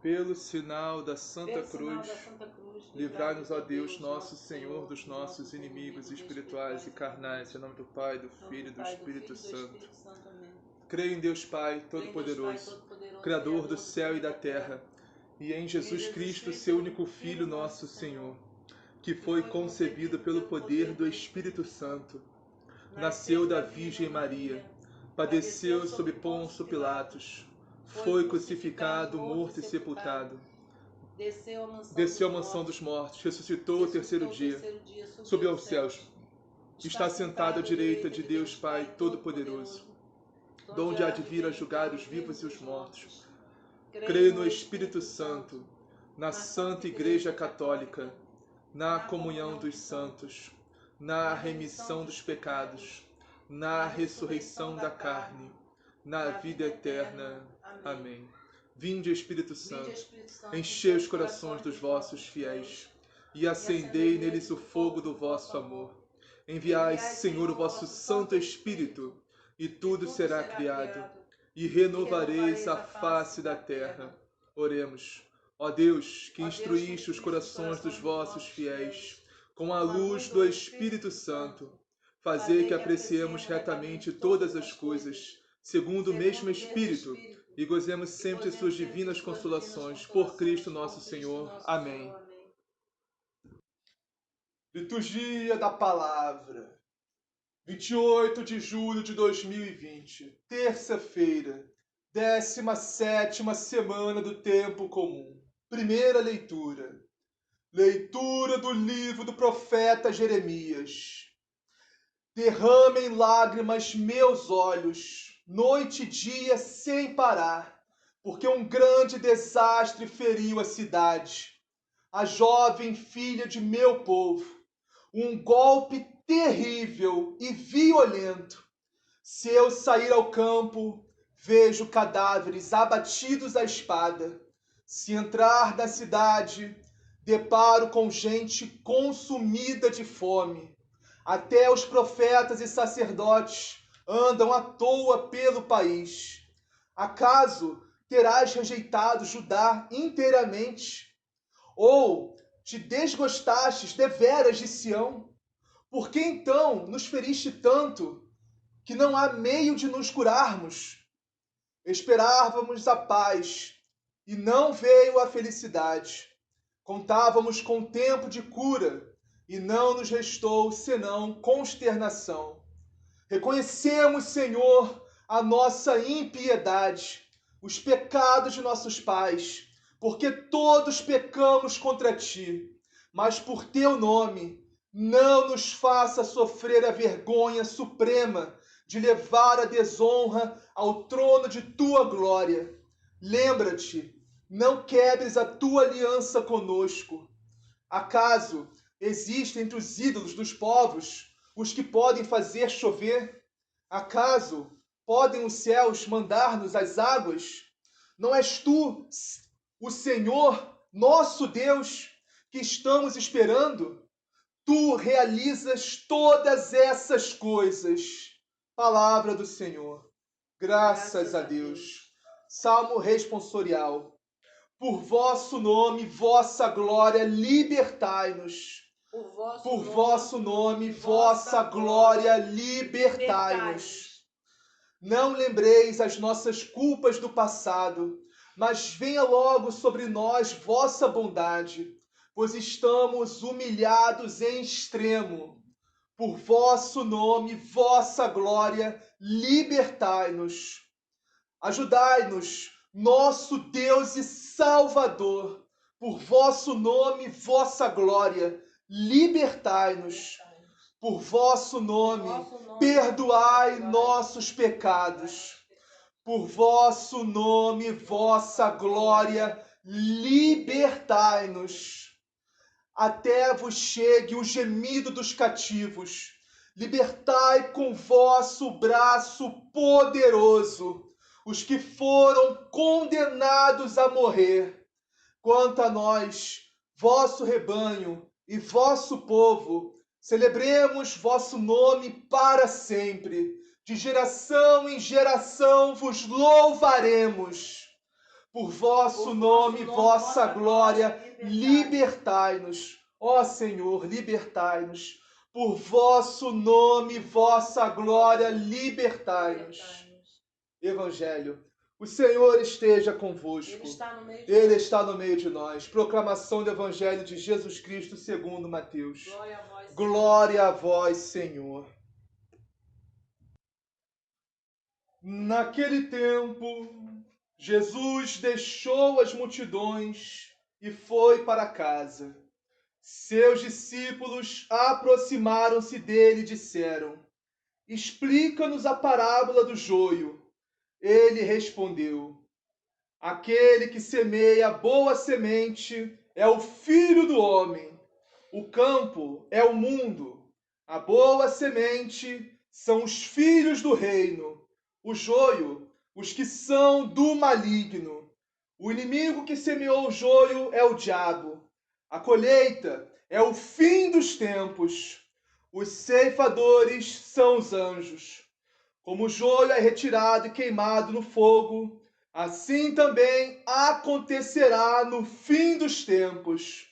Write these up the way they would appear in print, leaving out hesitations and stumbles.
Pelo sinal da Santa Cruz, livrai-nos, ó Deus, nosso Senhor, dos nossos inimigos espirituais e carnais, em nome do Pai, do Filho e do Espírito Santo. Creio em Deus Pai Todo-Poderoso, Criador do céu e da terra, e em Jesus Cristo, seu único Filho, nosso Senhor, que foi concebido pelo poder do Espírito Santo, nasceu da Virgem Maria, padeceu sob Pôncio Pilatos, foi crucificado, morto e sepultado, desceu à mansão dos mortos, ressuscitou o terceiro dia, subiu aos céus, está sentado à direita de Deus Pai Todo-Poderoso, donde há de vir a julgar os vivos e os mortos. Creio no Espírito Santo, na Santa Igreja Católica, na comunhão dos santos, na remissão dos pecados, na ressurreição da carne, na vida eterna. Amém. Vinde, Espírito Santo, enchei os corações dos vossos fiéis e acendei neles o fogo do vosso amor. Enviai, Senhor, o vosso Santo Espírito, e tudo será criado, e renovareis a face da terra. Oremos. Ó Deus, que instruíste os corações dos vossos fiéis com a luz do Espírito Santo, fazei que apreciemos retamente todas as coisas, segundo o mesmo Espírito, e gozemos sempre de suas divinas consolações, por Cristo nosso Senhor. Amém. Liturgia da Palavra, 28 de julho de 2020, terça-feira, 17ª semana do Tempo Comum. Primeira leitura. Leitura do livro do profeta Jeremias. Derramem lágrimas meus olhos, noite e dia sem parar, porque um grande desastre feriu a cidade, a jovem filha de meu povo. Um golpe terrível e violento. Se eu sair ao campo, vejo cadáveres abatidos à espada. Se entrar na cidade, deparo com gente consumida de fome. Até os profetas e sacerdotes andam à toa pelo país. Acaso terás rejeitado Judá inteiramente? Ou te desgostastes deveras de Sião? Por que então nos feriste tanto, que não há meio de nos curarmos? Esperávamos a paz, e não veio a felicidade. Contávamos com tempo de cura, e não nos restou senão consternação. Reconhecemos, Senhor, a nossa impiedade, os pecados de nossos pais, porque todos pecamos contra ti. Mas por teu nome, não nos faça sofrer a vergonha suprema de levar a desonra ao trono de tua glória. Lembra-te, não quebres a tua aliança conosco. Acaso existem entre os ídolos dos povos os que podem fazer chover? Acaso podem os céus mandar-nos as águas? Não és tu, o Senhor, nosso Deus, que estamos esperando? Tu realizas todas essas coisas. Palavra do Senhor. Graças a Deus. Salmo responsorial. Por vosso nome, vossa glória, libertai-nos. Por vosso nome, vossa glória, libertai-nos. Não lembreis as nossas culpas do passado, mas venha logo sobre nós vossa bondade, pois estamos humilhados em extremo. Por vosso nome, vossa glória, libertai-nos. Ajudai-nos, nosso Deus e Salvador, por vosso nome, vossa glória, libertai-nos. Por vosso nome, perdoai nossos pecados. Por vosso nome, vossa glória, libertai-nos. Até vos chegue o gemido dos cativos. Libertai com vosso braço poderoso os que foram condenados a morrer. Quanto a nós, vosso rebanho e vosso povo, celebremos vosso nome para sempre. De geração em geração vos louvaremos. Por vosso nome, vossa glória, libertai-nos. Ó Senhor, libertai-nos. Por vosso nome, vossa glória, libertai-nos. Evangelho. O Senhor esteja convosco. Ele está no meio de nós. Proclamação do Evangelho de Jesus Cristo segundo Mateus. Glória a vós, Senhor. Naquele tempo, Jesus deixou as multidões e foi para casa. Seus discípulos aproximaram-se dele e disseram: Explica-nos a parábola do joio. Ele respondeu: Aquele que semeia boa semente é o Filho do Homem. O campo é o mundo. A boa semente são os filhos do reino. O joio, os que são do maligno. O inimigo que semeou o joio é o diabo. A colheita é o fim dos tempos. Os ceifadores são os anjos. Como o joio é retirado e queimado no fogo, assim também acontecerá no fim dos tempos.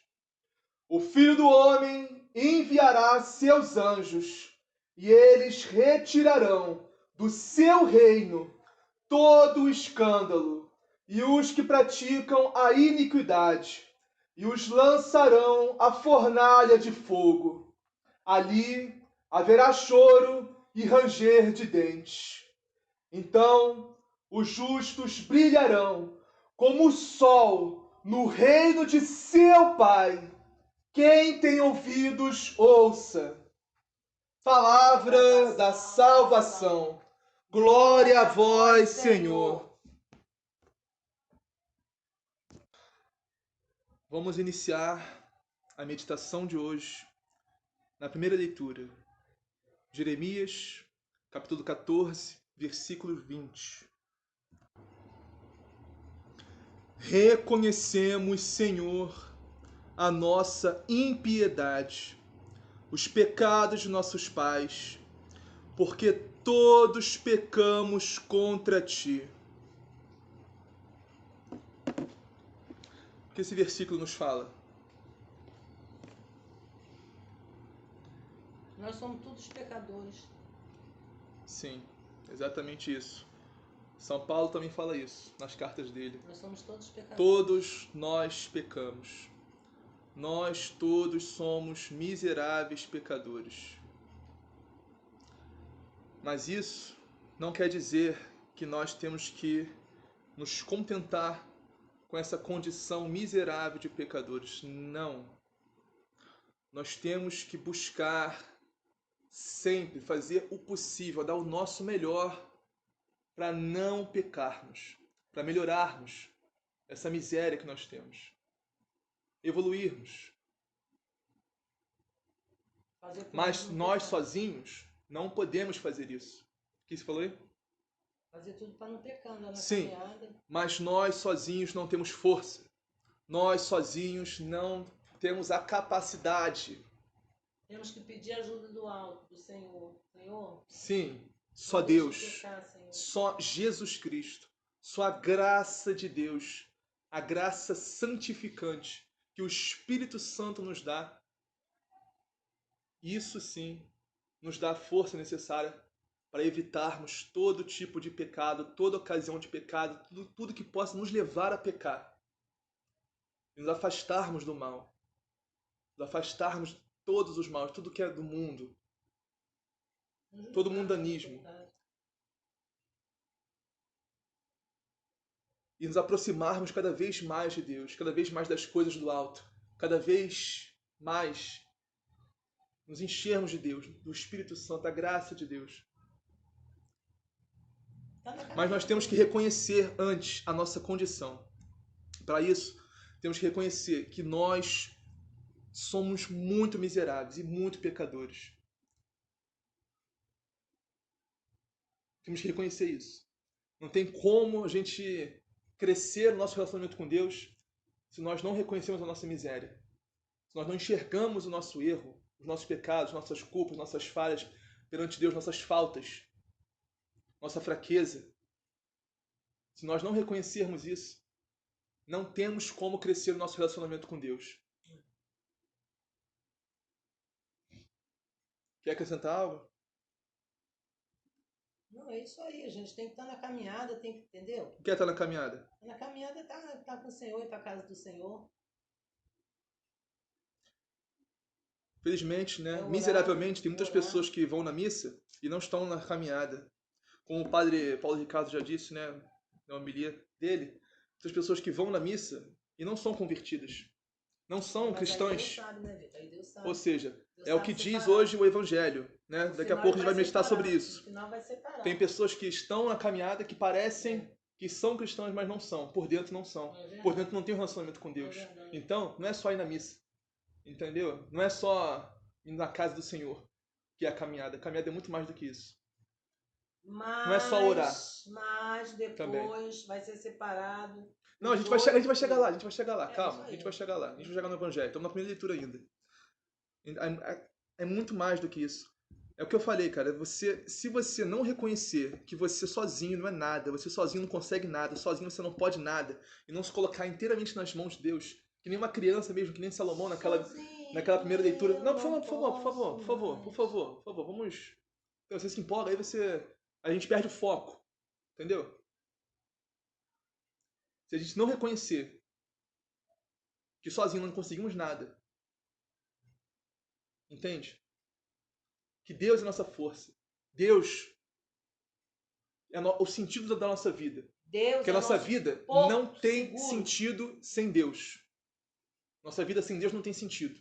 O Filho do Homem enviará seus anjos, e eles retirarão do seu reino todo o escândalo e os que praticam a iniquidade, e os lançarão à fornalha de fogo. Ali haverá choro e ranger de dentes. Então os justos brilharão como o sol no reino de seu Pai. Quem tem ouvidos, ouça. Palavra da salvação. Glória a vós, Senhor. Vamos iniciar a meditação de hoje na primeira leitura. Jeremias, capítulo 14, versículo 20. Reconhecemos, Senhor, a nossa impiedade, os pecados de nossos pais, porque todos pecamos contra ti. O que esse versículo nos fala? Nós somos todos pecadores. Sim, exatamente isso. São Paulo também fala isso nas cartas dele. Nós somos todos pecadores. Todos nós pecamos. Nós todos somos miseráveis pecadores. Mas isso não quer dizer que nós temos que nos contentar com essa condição miserável de pecadores. Não. Nós temos que buscar sempre fazer o possível, dar o nosso melhor para não pecarmos, para melhorarmos essa miséria que nós temos, evoluirmos. Mas nós sozinhos não podemos fazer isso. O que você falou aí? Fazer tudo para não pecar, andar na Sim, caminhada. mas nós sozinhos não temos força. Nós sozinhos não temos a capacidade. Temos que pedir ajuda do alto, do Senhor. Senhor, Sim, só não deixe Deus, de pecar, Senhor. só Jesus Cristo, só a graça de Deus, a graça santificante que o Espírito Santo nos dá. Isso sim nos dá a força necessária para evitarmos todo tipo de pecado, toda ocasião de pecado, tudo que possa nos levar a pecar. E nos afastarmos do mal. Nos afastarmos de todos os maus, tudo que é do mundo. Todo mundanismo. E nos aproximarmos cada vez mais de Deus, cada vez mais das coisas do alto, cada vez mais nos enchermos de Deus, do Espírito Santo, da graça de Deus. Mas nós temos que reconhecer antes a nossa condição. Para isso, temos que reconhecer que nós somos muito miseráveis e muito pecadores. Temos que reconhecer isso. Não tem como a gente crescer no nosso relacionamento com Deus se nós não reconhecemos a nossa miséria. Se nós não enxergamos o nosso erro, os nossos pecados, nossas culpas, nossas falhas perante Deus, nossas faltas, nossa fraqueza. Se nós não reconhecermos isso, não temos como crescer no nosso relacionamento com Deus. Quer acrescentar algo? Não, é isso aí. A gente tem que estar na caminhada, tem que, entendeu? Quer estar na caminhada? Na caminhada tá com o Senhor, ir para a casa do Senhor. Felizmente, né? Orar, Miseravelmente, tem muitas orar. pessoas que vão na missa e não estão na caminhada. Como o padre Paulo Ricardo já disse, né, na homilia dele, muitas pessoas que vão na missa e não são convertidas. Não são Mas aí Deus cristãs. sabe, né, Vitor? Aí Deus sabe. Ou seja, Deus é o sabe que diz separar. hoje o Evangelho. Né? No Daqui a final pouco a ele gente vai meditar separar. sobre isso. No final vai separar. Tem pessoas que estão na caminhada que parecem que são cristãs, mas não são. Por dentro não são. Por dentro não tem um relacionamento com Deus. Então, não é só ir na missa. Entendeu? Não é só ir na casa do Senhor que é a caminhada. A caminhada é muito mais do que isso. Mas, Não é só orar. Mas depois Também. vai ser separado. Não, a gente vai chegar lá, a gente vai chegar lá. É, Calma, isso a aí. gente vai chegar lá. A gente vai chegar no Evangelho. Estamos na primeira leitura ainda. É muito mais do que isso. É o que eu falei, cara. Se você não reconhecer que você sozinho não é nada, você sozinho não consegue nada, sozinho você não pode nada, e não se colocar inteiramente nas mãos de Deus, que nem uma criança mesmo, que nem Salomão naquela primeira leitura. Não, por favor, vamos. Você se empolga, aí a gente perde o foco. Entendeu? Se a gente não reconhecer que sozinho não conseguimos nada, entende? Que Deus é a nossa força. Deus é o sentido da nossa vida. Deus Porque a nossa vida não tem sentido sem Deus. Nossa vida sem Deus não tem sentido.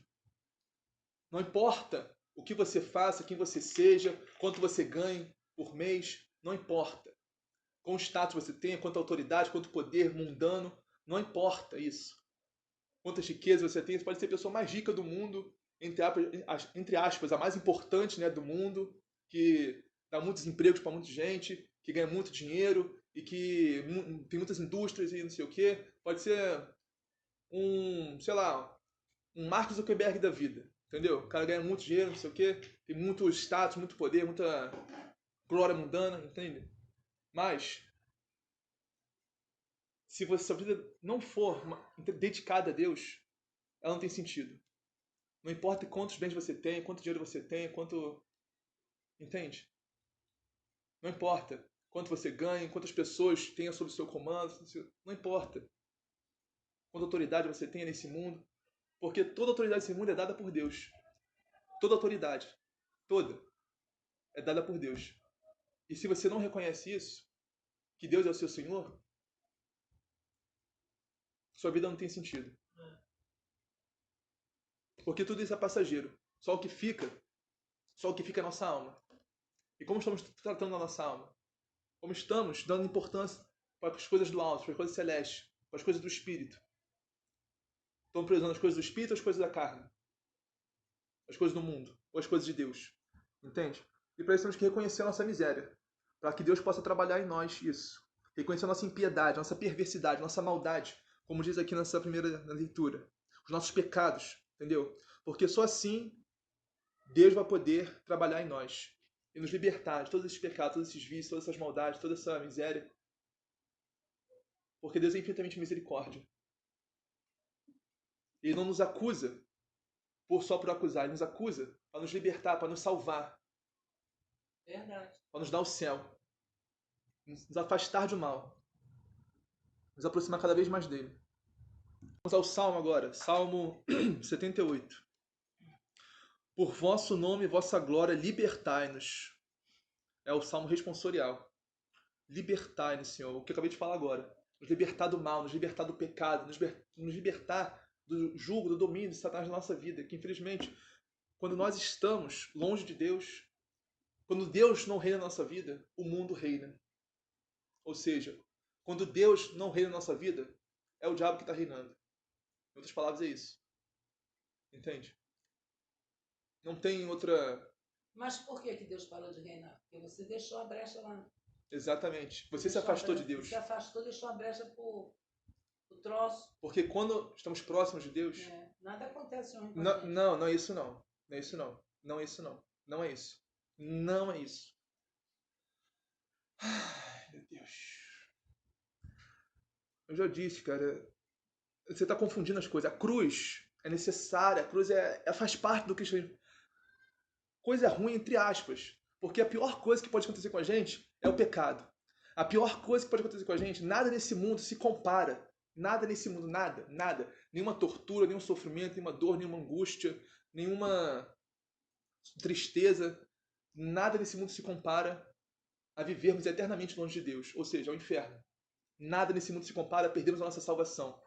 Não importa o que você faça, quem você seja, quanto você ganhe por mês, não importa. Quanto status você tenha, quanta autoridade, quanto poder mundano, não importa isso. Quantas riquezas você tem, você pode ser a pessoa mais rica do mundo, entre aspas, a mais importante, né, do mundo, que dá muitos empregos para muita gente, que ganha muito dinheiro e que tem muitas indústrias e não sei o quê. Pode ser sei lá, um Mark Zuckerberg da vida, entendeu? O cara ganha muito dinheiro, não sei o quê, tem muito status, muito poder, muita glória mundana, entende? Mas se sua vida não for dedicada a Deus, ela não tem sentido. Não importa quantos bens você tem, quanto dinheiro você tem, quanto... Entende? Não importa quanto você ganha, quantas pessoas tenha sob o seu comando, não importa quanta autoridade você tenha nesse mundo, porque toda autoridade nesse mundo é dada por Deus. Toda autoridade, toda, é dada por Deus. E se você não reconhece isso, que Deus é o seu Senhor, sua vida não tem sentido. Porque tudo isso é passageiro. Só o que fica é a nossa alma. E como estamos tratando a nossa alma? Como estamos dando importância para as coisas do alto, para as coisas celestes, para as coisas do Espírito. Estamos priorizando as coisas do Espírito ou as coisas da carne? As coisas do mundo ou as coisas de Deus? Entende? E para isso temos que reconhecer a nossa miséria. Para que Deus possa trabalhar em nós isso. Reconhecer a nossa impiedade, a nossa perversidade, a nossa maldade. Como diz aqui nessa primeira leitura. Os nossos pecados. Entendeu? Porque só assim Deus vai poder trabalhar em nós. E nos libertar de todos esses pecados, todos esses vícios, todas essas maldades, toda essa miséria. Porque Deus é infinitamente misericórdia. Ele não nos acusa só por acusar. Ele nos acusa para nos libertar, para nos salvar. Verdade. Para nos dar o céu. Nos afastar do mal. Nos aproximar cada vez mais dele. Vamos ao Salmo agora. Salmo 78. Por vosso nome e vossa glória, libertai-nos. É o Salmo responsorial. Libertai-nos, Senhor. O que eu acabei de falar agora. Nos libertar do mal, nos libertar do pecado, nos libertar do jugo, do domínio de Satanás na nossa vida. Que, infelizmente, quando nós estamos longe de Deus, quando Deus não reina na nossa vida, o mundo reina. Ou seja, quando Deus não reina na nossa vida, é o diabo que está reinando. Em outras palavras, é isso. Entende? Não tem outra... Mas por que Deus parou de reinar? Porque você deixou a brecha lá. Exatamente. Você se afastou de Deus. Você se afastou, deixou a brecha pro troço. Porque quando estamos próximos de Deus... nada acontece ruim com não, a gente. não é isso não. Não é isso não. Não é isso não. Não é isso. Não é isso. Ai, meu Deus. Eu já disse, cara. Você está confundindo as coisas. A cruz é necessária, a cruz faz parte do cristianismo. Coisa ruim, entre aspas. Porque a pior coisa que pode acontecer com a gente é o pecado. A pior coisa que pode acontecer com a gente, nada nesse mundo se compara. Nada nesse mundo, nada, nada. Nenhuma tortura, nenhum sofrimento, nenhuma dor, nenhuma angústia, nenhuma tristeza. Nada nesse mundo se compara a vivermos eternamente longe de Deus, ou seja, ao inferno. Nada nesse mundo se compara a perdermos a nossa salvação,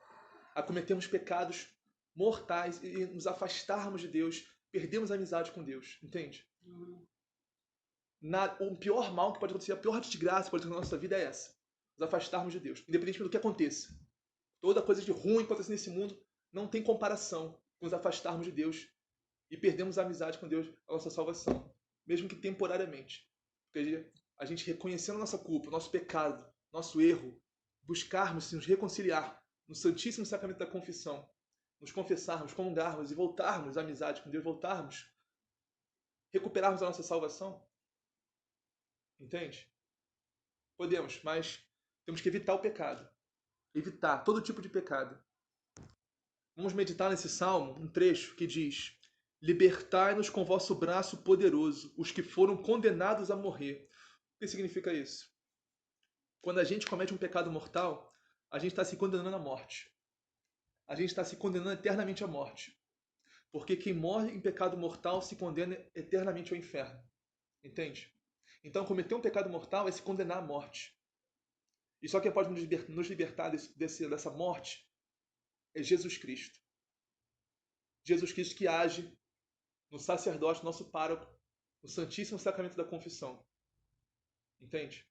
a cometermos pecados mortais e nos afastarmos de Deus, perdermos a amizade com Deus, entende? O pior mal que pode acontecer, a pior desgraça que pode acontecer na nossa vida é essa, nos afastarmos de Deus, independente do que aconteça. Toda coisa de ruim que acontece nesse mundo não tem comparação com nos afastarmos de Deus e perdermos a amizade com Deus, a nossa salvação, mesmo que temporariamente. Porque a gente reconhecendo a nossa culpa, o nosso pecado, nosso erro, buscarmos nos reconciliar no Santíssimo Sacramento da Confissão, nos confessarmos, comungarmos e voltarmos à amizade com Deus, voltarmos, recuperarmos a nossa salvação. Entende? Podemos, mas temos que evitar o pecado. Evitar todo tipo de pecado. Vamos meditar nesse salmo, um trecho que diz: libertai-nos com vosso braço poderoso, os que foram condenados a morrer. O que significa isso? Quando a gente comete um pecado mortal, a gente está se condenando à morte. A gente está se condenando eternamente à morte. Porque quem morre em pecado mortal se condena eternamente ao inferno. Entende? Então, cometer um pecado mortal é se condenar à morte. E só quem pode nos libertar dessa morte é Jesus Cristo. Jesus Cristo que age no sacerdócio, nosso pároco, no Santíssimo Sacramento da Confissão. Entende?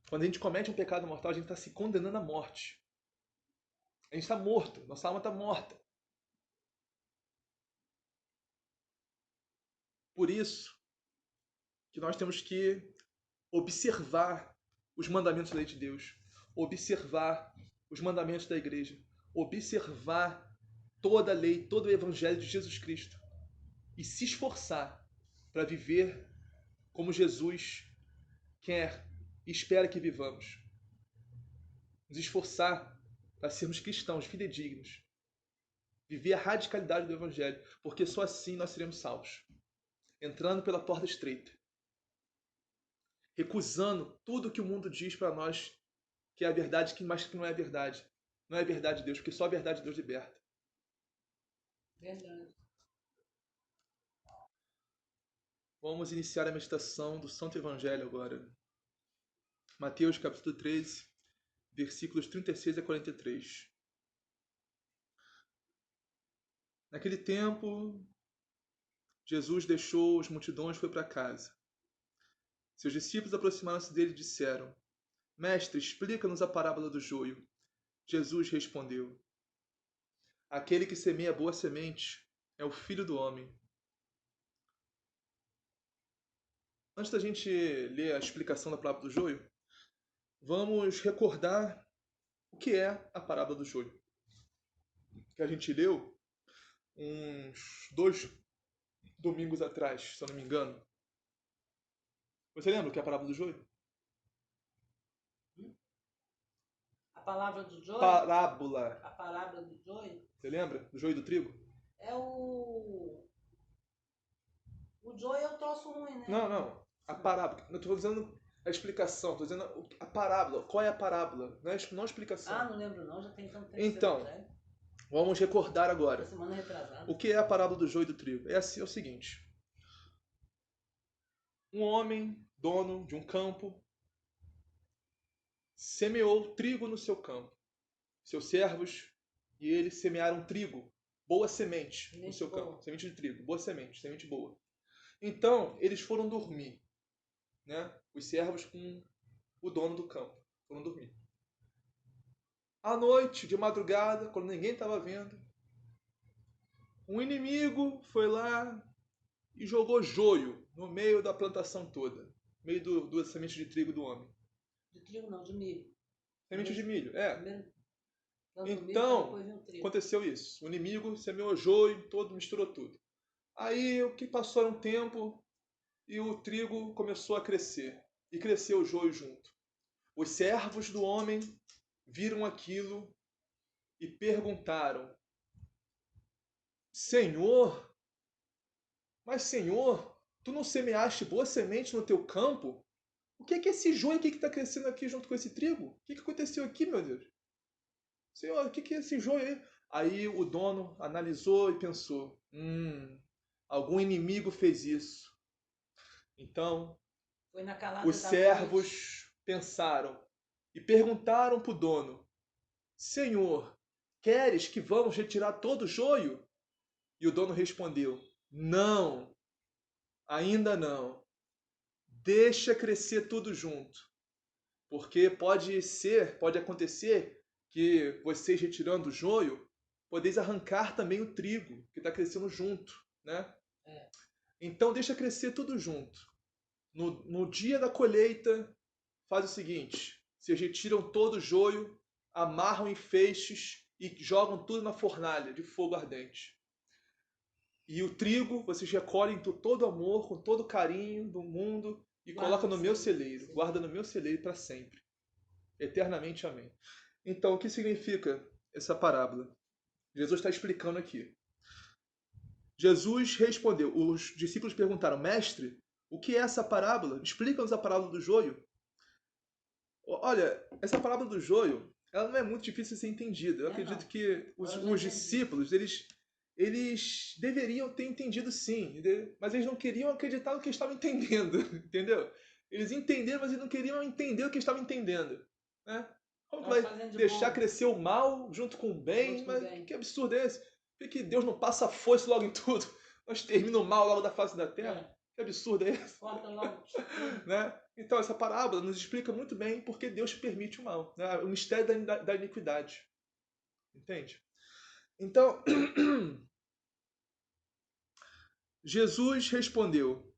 Quando a gente comete um pecado mortal, a gente está se condenando à morte. A gente está morto, nossa alma está morta. Por isso que nós temos que observar os mandamentos da lei de Deus, observar os mandamentos da igreja, observar toda a lei, todo o evangelho de Jesus Cristo e se esforçar para viver como Jesus quer e espera que vivamos. Nos esforçar para sermos cristãos fidedignos, viver a radicalidade do evangelho, porque só assim nós seremos salvos. Entrando pela porta estreita, recusando tudo que o mundo diz para nós que é a verdade, mas que não é a verdade. Não é a verdade de Deus, porque só a verdade de Deus liberta. Verdade. Vamos iniciar a meditação do Santo Evangelho agora. Mateus capítulo 13, versículos 36 a 43. Naquele tempo, Jesus deixou as multidões e foi para casa. Seus discípulos aproximaram-se dele e disseram: Mestre, explica-nos a parábola do joio. Jesus respondeu: Aquele que semeia boa semente é o Filho do Homem. Antes da gente ler a explicação da parábola do joio, vamos recordar o que é a parábola do joio. Que a gente leu uns 2 domingos atrás, se eu não me engano. Você lembra o que é a parábola do joio? A palavra do joio? Parábola. A parábola do joio? Você lembra? Do joio e do trigo? É o joio é o troço ruim, né? Não. A parábola. Eu estou dizendo a explicação. Estou dizendo a parábola. Qual é a parábola? Não a explicação. Ah, não lembro não. Já tem tanto tempo. Então, vamos recordar agora. Semana retrasada. O que é a parábola do joio e do trigo? É o seguinte. Um homem, dono de um campo, semeou trigo no seu campo. Seus servos e ele semearam trigo, boa semente no seu campo. Semente de trigo, boa semente, semente boa. Então, eles foram dormir, né? Os servos com o dono do campo foram dormir. À noite, de madrugada, quando ninguém estava vendo, um inimigo foi lá e jogou joio no meio da plantação toda, no meio da semente de trigo do homem. De trigo não, de milho. Semente de milho, é. Primeiro, então, aconteceu isso. O inimigo semeou joio, misturou tudo. Aí, o que passou um tempo e o trigo começou a crescer. E cresceu o joio junto. Os servos do homem viram aquilo e perguntaram: Senhor, mas Senhor, tu não semeaste boa semente no teu campo? O que é esse joio aqui que está crescendo aqui junto com esse trigo? O que aconteceu aqui, meu Deus? Senhor, o que é esse joio aí? Aí o dono analisou e pensou: algum inimigo fez isso. Então, Foi na calada os da servos noite. pensaram e perguntaram para o dono: Senhor, queres que vamos retirar todo o joio? E o dono respondeu: Não, ainda não. Deixa crescer tudo junto. Porque pode acontecer que vocês retirando o joio, podeis arrancar também o trigo que está crescendo junto, né? É. Então deixa crescer tudo junto. No dia da colheita, faz o seguinte: vocês retiram todo o joio, amarram em feixes e jogam tudo na fornalha de fogo ardente. E o trigo vocês recolhem com todo amor, com todo carinho do mundo e colocam no meu celeiro. Guarda no meu celeiro para sempre. Eternamente, amém. Então, o que significa essa parábola? Jesus está explicando aqui. Jesus respondeu. Os discípulos perguntaram: Mestre, o que é essa parábola? Explica-nos a parábola do joio. Olha, essa parábola do joio, ela não é muito difícil de ser entendida. Eu acredito não. que os discípulos, eles deveriam ter entendido sim, mas eles não queriam acreditar no que estavam entendendo, entendeu? Eles entenderam, mas eles não queriam entender o que estavam entendendo, né? Como que vai deixar crescer o mal junto com o bem? Mas que absurdo é esse? Por que Deus não passa a foice logo em tudo? Nós termina o mal logo da face da terra? Que absurdo é esse? Corta logo. Né? Então, essa parábola nos explica muito bem porque Deus permite o mal, né? O mistério da iniquidade. Entende? Então, Jesus respondeu: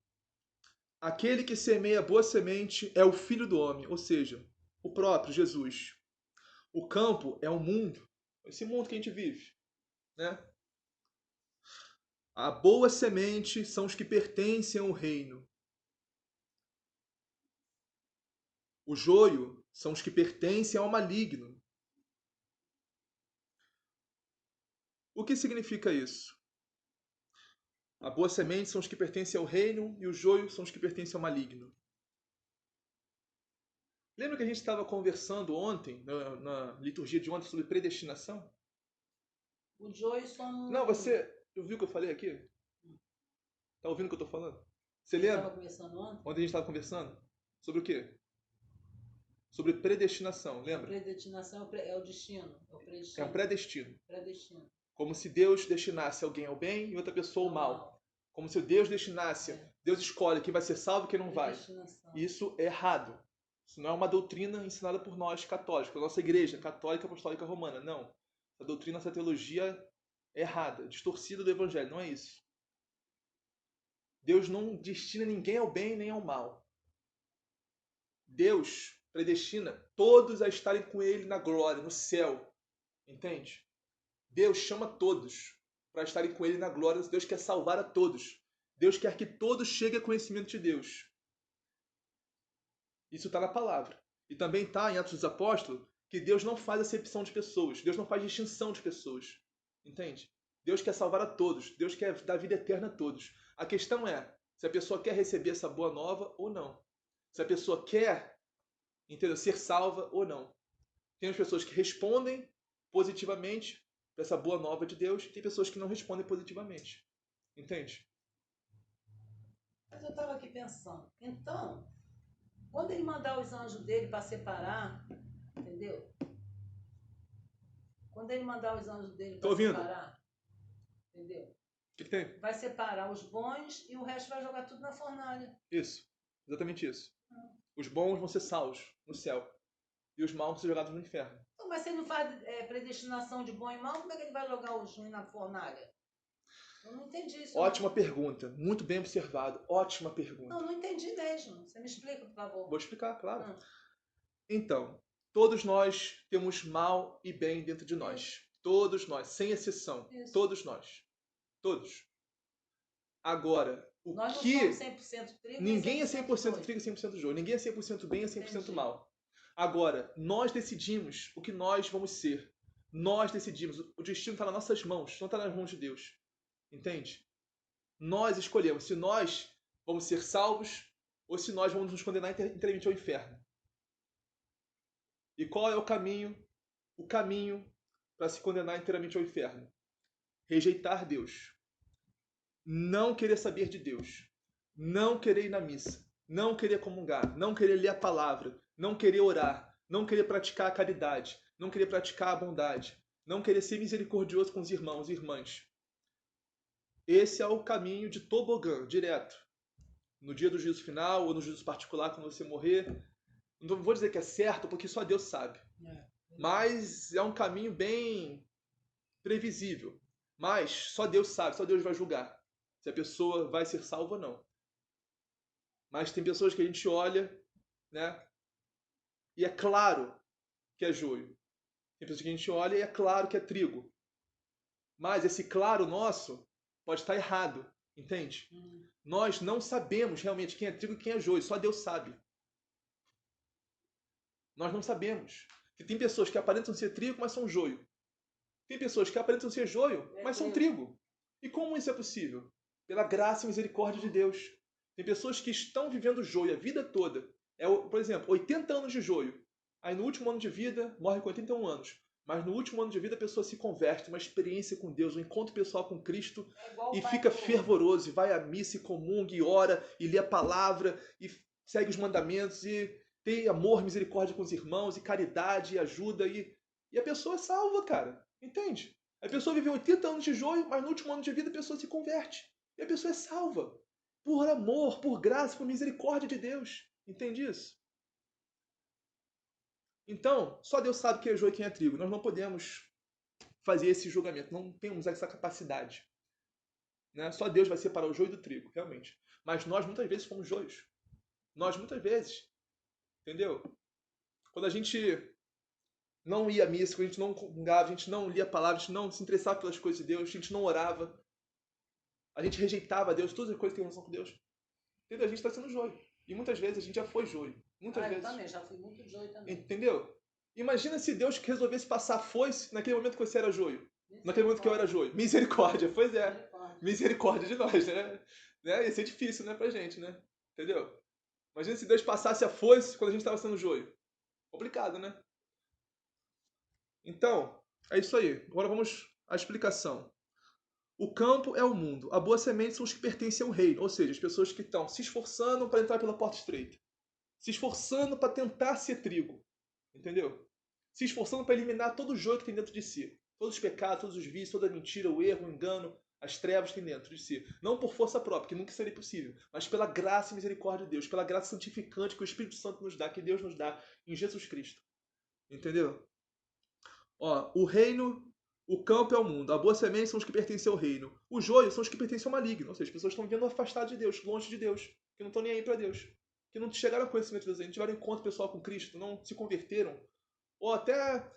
aquele que semeia boa semente é o Filho do Homem, ou seja, o próprio Jesus. O campo é o mundo, esse mundo que a gente vive, né? A boa semente são os que pertencem ao reino. O joio são os que pertencem ao maligno. O que significa isso? A boa semente são os que pertencem ao reino e o joio são os que pertencem ao maligno. Lembra que a gente estava conversando ontem, na liturgia de ontem, sobre predestinação? O joio são... Não, você ouviu o que eu falei aqui? Tá ouvindo o que eu estou falando? Você lembra? Estava conversando ontem? Ontem a gente estava conversando? Sobre o quê? Sobre predestinação, lembra? A predestinação é o destino. É um predestino. Predestino. Como se Deus destinasse alguém ao bem e outra pessoa ao mal. Como se Deus destinasse, Deus escolhe quem vai ser salvo e quem não vai. Isso é errado. Isso não é uma doutrina ensinada por nós católicos, pela nossa igreja católica apostólica romana. Não. Essa doutrina, essa teologia é errada, distorcida do evangelho. Não é isso. Deus não destina ninguém ao bem nem ao mal. Deus predestina todos a estarem com Ele na glória, no céu. Entende? Deus chama todos para estarem com Ele na glória. Deus quer salvar a todos. Deus quer que todos cheguem a conhecimento de Deus. Isso está na palavra. E também está em Atos dos Apóstolos que Deus não faz acepção de pessoas. Deus não faz distinção de pessoas. Entende? Deus quer salvar a todos. Deus quer dar vida eterna a todos. A questão é se a pessoa quer receber essa boa nova ou não. Se a pessoa quer, entendeu, ser salva ou não. Tem as pessoas que respondem positivamente para essa boa nova de Deus e tem pessoas que não respondem positivamente. Entende? Mas eu estava aqui pensando. Então, quando ele mandar os anjos dele para separar, entendeu? Quando ele mandar os anjos dele para separar, entendeu? O que tem? Vai separar os bons e o resto vai jogar tudo na fornalha. Isso. Exatamente isso. Os bons vão ser salvos no céu. E os maus vão ser jogados no inferno. Não, mas se ele não faz predestinação de bom e mal, como é que ele vai jogar os ruins na fornalha? Eu não entendi isso. Ótima pergunta. Muito bem observado. Ótima pergunta. Não entendi mesmo. Você me explica, por favor. Vou explicar, claro. Então, todos nós temos mal e bem dentro de nós. Isso. Todos nós, sem exceção. Isso. Todos nós. Todos. Agora, nós não somos 100% trigo. Ninguém é 100% trigo e 100% joio. Ninguém é 100% bem e 100% mal. Agora, nós decidimos o que nós vamos ser. Nós decidimos. O destino está nas nossas mãos, não está nas mãos de Deus. Entende? Nós escolhemos se nós vamos ser salvos ou se nós vamos nos condenar inteiramente ao inferno. E qual é o caminho? O caminho para se condenar inteiramente ao inferno? Rejeitar Deus. Não querer saber de Deus. Não querer ir na missa. Não querer comungar. Não querer ler a palavra. Não querer orar. Não querer praticar a caridade. Não querer praticar a bondade. Não querer ser misericordioso com os irmãos e irmãs. Esse é o caminho de tobogã, direto. No dia do juízo final ou no juízo particular, quando você morrer. Não vou dizer que é certo, porque só Deus sabe. Mas é um caminho bem previsível. Mas só Deus sabe, só Deus vai julgar se a pessoa vai ser salva ou não. Mas tem pessoas que a gente olha, né? E é claro que é joio. Tem pessoas que a gente olha e é claro que é trigo. Mas esse claro nosso pode estar errado, entende? Nós não sabemos realmente quem é trigo e quem é joio, só Deus sabe. Nós não sabemos. E tem pessoas que aparentam ser trigo, mas são joio. Tem pessoas que aparentam ser joio, mas são trigo. E como isso é possível? Pela graça e misericórdia de Deus. Tem pessoas que estão vivendo joio a vida toda. Por exemplo, 80 anos de joio. Aí no último ano de vida, morre com 81 anos. Mas no último ano de vida a pessoa se converte, uma experiência com Deus, um encontro pessoal com Cristo, e fica fervoroso, e vai à missa, e comunga, e ora, e lê a palavra, e segue os mandamentos, e tem amor, misericórdia com os irmãos, e caridade, e ajuda, e a pessoa é salva, cara. Entende? A pessoa viveu 80 anos de joio, mas no último ano de vida a pessoa se converte. E a pessoa é salva. Por amor, por graça, por misericórdia de Deus. Entende isso? Então, só Deus sabe quem é joio e quem é trigo. Nós não podemos fazer esse julgamento. Não temos essa capacidade. Né? Só Deus vai separar o joio do trigo, realmente. Mas nós muitas vezes fomos joios. Nós muitas vezes. Entendeu? Quando a gente não ia à missa, quando a gente não comungava, a gente não lia a palavra, a gente não se interessava pelas coisas de Deus, a gente não orava. A gente rejeitava Deus, todas as coisas que têm relação com Deus. Entendeu? A gente está sendo joio. E muitas vezes a gente já foi joio. Muitas vezes. Eu também, já fui muito joio também. Entendeu? Imagina se Deus resolvesse passar foice naquele momento que você era joio. Naquele momento que eu era joio. Misericórdia, pois é. Misericórdia de nós, né? Ia ser difícil, né, pra gente, né? Entendeu? Imagina se Deus passasse a foice quando a gente estava sendo joio. Complicado, né? Então, é isso aí. Agora vamos à explicação. O campo é o mundo. A boa semente são os que pertencem ao reino. Ou seja, as pessoas que estão se esforçando para entrar pela porta estreita. Se esforçando para tentar ser trigo. Entendeu? Se esforçando para eliminar todo o joio que tem dentro de si. Todos os pecados, todos os vícios, toda a mentira, o erro, o engano, as trevas que tem dentro de si. Não por força própria, que nunca seria possível, mas pela graça e misericórdia de Deus, pela graça santificante que o Espírito Santo nos dá, que Deus nos dá em Jesus Cristo. Entendeu? Ó, o reino, o campo é o mundo. A boa semente são os que pertencem ao reino. O joio são os que pertencem ao maligno. Ou seja, as pessoas estão vivendo afastadas de Deus, longe de Deus, que não estão nem aí para Deus. Que não chegaram ao conhecimento de Deus, não tiveram encontro pessoal com Cristo, não se converteram. Ou até,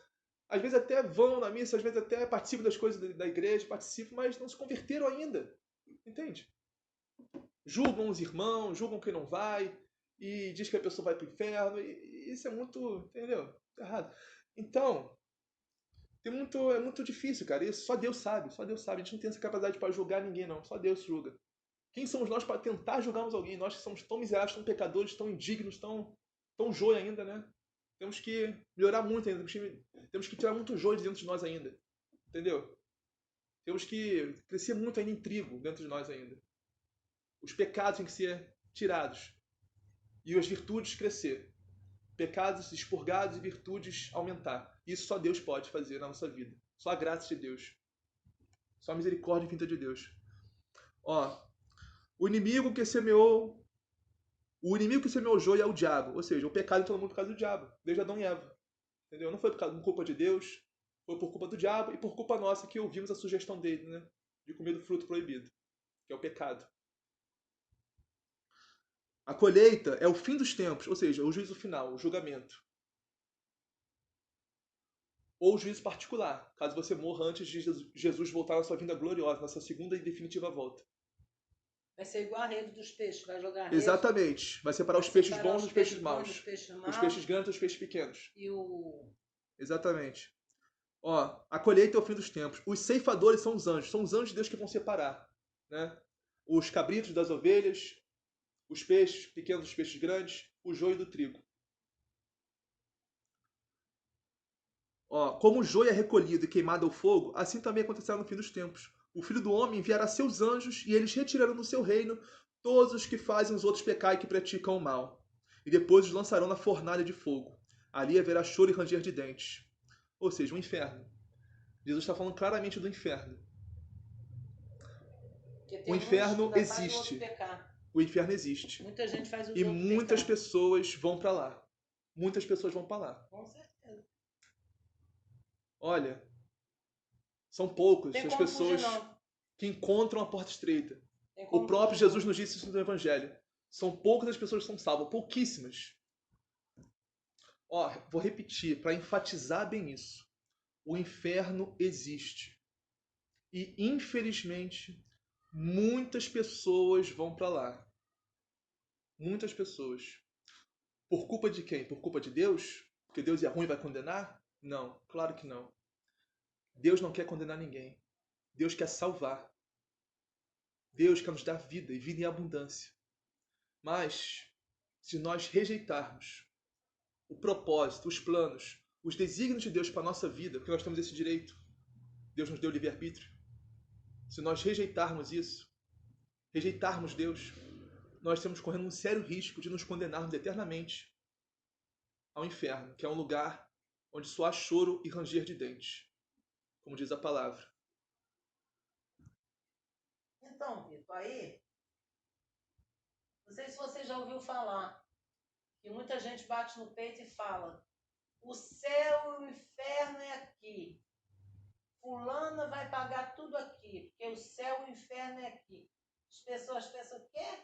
às vezes até vão na missa, às vezes até participam das coisas da igreja, participam, mas não se converteram ainda. Entende? Julgam os irmãos, julgam quem não vai, e diz que a pessoa vai para o inferno, e isso é muito, entendeu? Errado. Então, é muito difícil, cara. Isso só Deus sabe, só Deus sabe. A gente não tem essa capacidade para julgar ninguém, não. Só Deus julga. Quem somos nós para tentar julgarmos alguém? Nós que somos tão miseráveis, tão pecadores, tão indignos, tão joio ainda, né? Temos que melhorar muito ainda. Temos que tirar muito joio de dentro de nós ainda. Entendeu? Temos que crescer muito ainda em trigo dentro de nós ainda. Os pecados têm que ser tirados. E as virtudes crescer. Pecados expurgados e virtudes aumentar. Isso só Deus pode fazer na nossa vida. Só a graça de Deus. Só a misericórdia infinita de Deus. Ó, o inimigo que semeou o joio é o diabo. Ou seja, o pecado entrou no mundo por causa do diabo. Desde Adão e Eva. Entendeu? Não foi por culpa de Deus. Foi por culpa do diabo e por culpa nossa que ouvimos a sugestão dele, né? De comer do fruto proibido. Que é o pecado. A colheita é o fim dos tempos. Ou seja, o juízo final, o julgamento. Ou o juízo particular, caso você morra antes de Jesus voltar na sua vinda gloriosa, na sua segunda e definitiva volta. Vai ser igual a rede dos peixes, vai jogar a rede. Exatamente. Vai separar vai os peixes separar bons os dos peixes bons maus. dos peixes Os maus. peixes grandes dos peixes pequenos. E o... Exatamente. Ó, a colheita é o fim dos tempos. Os ceifadores são os anjos. São os anjos de Deus que vão separar, né? Os cabritos das ovelhas, os peixes pequenos dos peixes grandes, o joio do trigo. Ó, como o joio é recolhido e queimado ao fogo, assim também acontecerá no fim dos tempos. O Filho do Homem enviará seus anjos e eles retirarão do seu reino todos os que fazem os outros pecar e que praticam o mal. E depois os lançarão na fornalha de fogo. Ali haverá choro e ranger de dentes. Ou seja, o inferno. Jesus está falando claramente do inferno. O inferno existe. O inferno existe. Muita gente faz os e outros muitas pecar. pessoas vão para lá. Muitas pessoas vão para lá. Com certeza. Olha, são poucas Tem as como pessoas fugir, não. que encontram a porta estreita. Tem como O próprio fugir, Jesus não. nos disse isso no Evangelho. São poucas as pessoas que são salvas, pouquíssimas. Ó, vou repetir para enfatizar bem isso. O inferno existe. E, infelizmente, muitas pessoas vão para lá. Muitas pessoas. Por culpa de quem? Por culpa de Deus? Porque Deus é ruim e vai condenar? Não, claro que não. Deus não quer condenar ninguém. Deus quer salvar. Deus quer nos dar vida e vida em abundância. Mas, se nós rejeitarmos o propósito, os planos, os desígnios de Deus para a nossa vida, porque nós temos esse direito, Deus nos deu livre-arbítrio. Se nós rejeitarmos isso, rejeitarmos Deus, nós estamos correndo um sério risco de nos condenarmos eternamente ao inferno, que é um lugar onde só há choro e ranger de dentes, como diz a palavra. Então, Vitor, aí, não sei se você já ouviu falar, que muita gente bate no peito e fala: o céu e o inferno é aqui. Fulana vai pagar tudo aqui, porque o céu e o inferno é aqui. As pessoas pensam: o quê?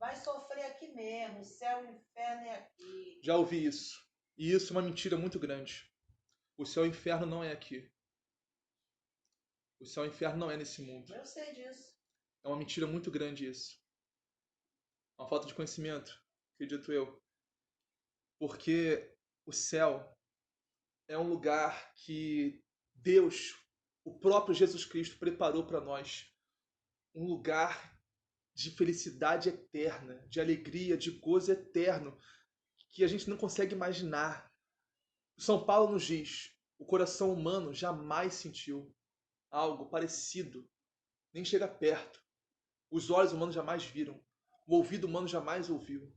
Vai sofrer aqui mesmo, o céu e o inferno é aqui. Já ouvi isso. E isso é uma mentira muito grande. O céu e o inferno não é aqui. O céu e o inferno não é nesse mundo. Eu sei disso. É uma mentira muito grande isso. Uma falta de conhecimento, acredito eu. Porque o céu é um lugar que Deus, o próprio Jesus Cristo, preparou para nós. Um lugar de felicidade eterna, de alegria, de gozo eterno, que a gente não consegue imaginar. São Paulo nos diz: o coração humano jamais sentiu algo parecido, nem chega perto. Os olhos humanos jamais viram, o ouvido humano jamais ouviu.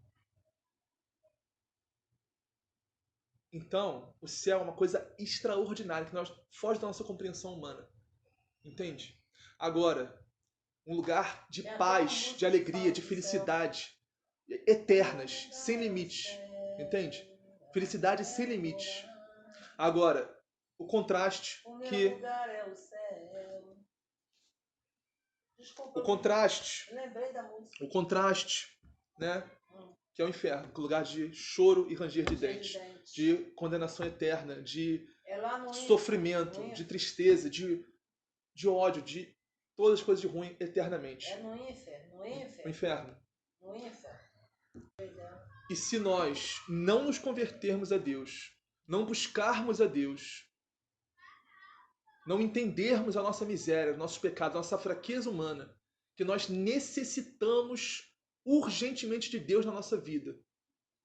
Então, o céu é uma coisa extraordinária, que nós foge da nossa compreensão humana. Entende? Agora, um lugar de paz, de alegria, de felicidade, eternas, sem limites. Entende? Felicidade sem limites. Agora, o contraste que... lugar é o céu. Desculpa, O contraste... lembrei da música. O contraste, né? Que é o inferno, que é o lugar de choro e ranger de dentes, de condenação eterna, de sofrimento, de tristeza, de ódio, de todas as coisas de ruim eternamente. É no inferno, no inferno. No inferno. No inferno. E se nós não nos convertermos a Deus, não buscarmos a Deus, não entendermos a nossa miséria, nossos pecados, nossa fraqueza humana, que nós necessitamos urgentemente de Deus na nossa vida,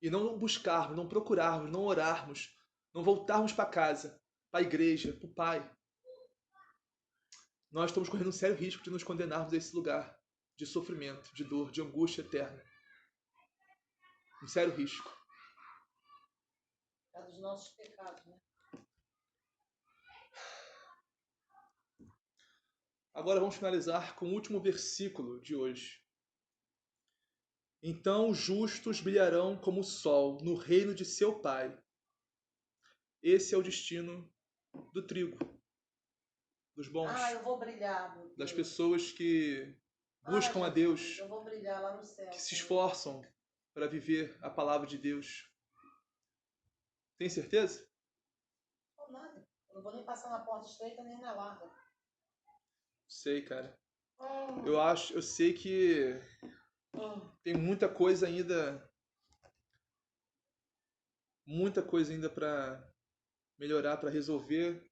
e não buscarmos, não procurarmos, não orarmos, não voltarmos para casa, para a igreja, para o Pai, nós estamos correndo um sério risco de nos condenarmos a esse lugar de sofrimento, de dor, de angústia eterna. Um sério risco. É dos nossos pecados, né? Agora vamos finalizar com o último versículo de hoje. Então os justos brilharão como o sol no reino de seu Pai. Esse é o destino do trigo, dos bons, eu vou brilhar, meu Deus. das pessoas que buscam a Deus, eu vou brilhar lá no céu, que se esforçam para viver a palavra de Deus. Tem certeza? Não, nada. Eu não vou nem passar na porta estreita nem na larga. Sei, cara. Eu sei que tem muita coisa ainda para melhorar, para resolver.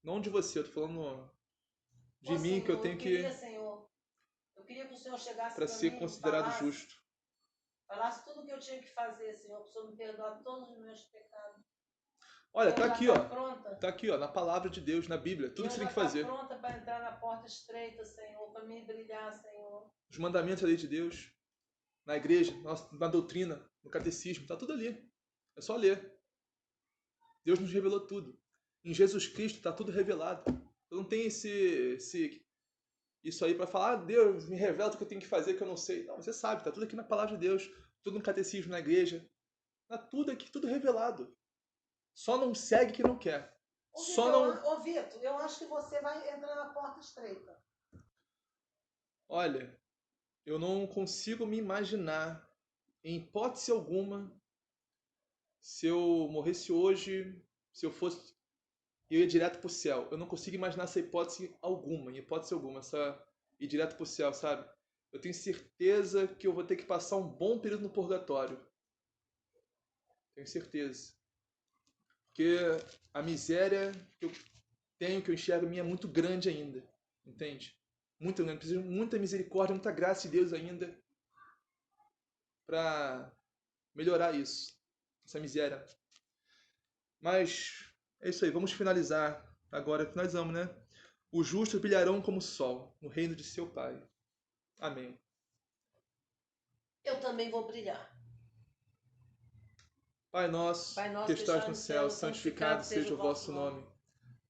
Não de você, eu tô falando de mim, que eu tenho Senhor, eu queria que o Senhor chegasse para para ser mim, considerado justo. falasse tudo o que eu tinha que fazer, Senhor, para o Senhor me perdoar todos os meus pecados. Olha, tá aqui, ó. Pronta. Tá aqui, ó, na palavra de Deus, na Bíblia, tudo que você tem que fazer. Eu já estou pronta para entrar na porta estreita, Senhor, para me brilhar, Senhor. Os mandamentos da lei de Deus, na igreja, na doutrina, no catecismo, tá tudo ali. É só ler. Deus nos revelou tudo. Em Jesus Cristo tá tudo revelado. Eu não tenho isso aí para falar, Deus me revela o que eu tenho que fazer que eu não sei. Não, você sabe, tá tudo aqui na palavra de Deus, tudo no catecismo, na igreja. Tá tudo aqui, tudo revelado. Só não segue quem não quer. Ô, Vitor, eu acho que você vai entrar na porta estreita. Olha, eu não consigo me imaginar, em hipótese alguma, se eu morresse hoje, se eu fosse, eu ia direto pro céu. Eu não consigo imaginar essa hipótese alguma, essa ir direto pro céu, sabe? Eu tenho certeza que eu vou ter que passar um bom período no purgatório. Tenho certeza. Porque a miséria que eu tenho, que eu enxergo minha, é muito grande ainda. Entende? Muito grande. Preciso de muita misericórdia, muita graça de Deus ainda para melhorar isso. Essa miséria. Mas é isso aí. Vamos finalizar. Agora finalizamos, né? Os justos brilharão como o sol no reino de seu Pai. Amém. Eu também vou brilhar. Pai nosso, que estás no céu, santificado seja o vosso nome.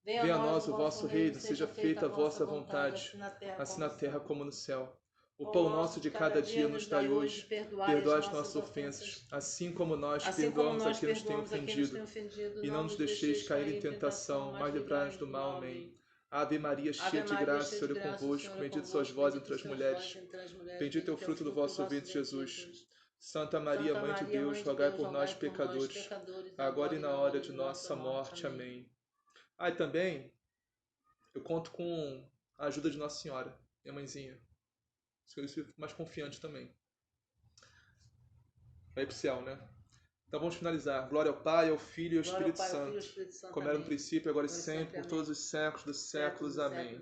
Venha a nós o vosso reino, seja feita a vossa vontade, assim na terra como no céu. O pão nosso de cada dia nos dai hoje, perdoai as nossas ofensas, assim como nós perdoamos a quem nos tem ofendido. E não nos deixeis cair em tentação, mas livrai-nos do mal. Amém. Ave Maria, cheia de graça, o Senhor é convosco, bendita sois vós entre as mulheres. Bendito é o fruto do vosso ventre, Jesus. Santa Maria, Mãe de Deus, rogai por nós, pecadores, agora e na hora de nossa morte. Amém. E também eu conto com a ajuda de Nossa Senhora, minha mãezinha. Eu fico mais confiante também. Vai pro céu, né? Então vamos finalizar. Glória ao Pai, ao Filho e ao Espírito Santo. Como era no princípio, agora e sempre, por todos os séculos dos séculos. Amém.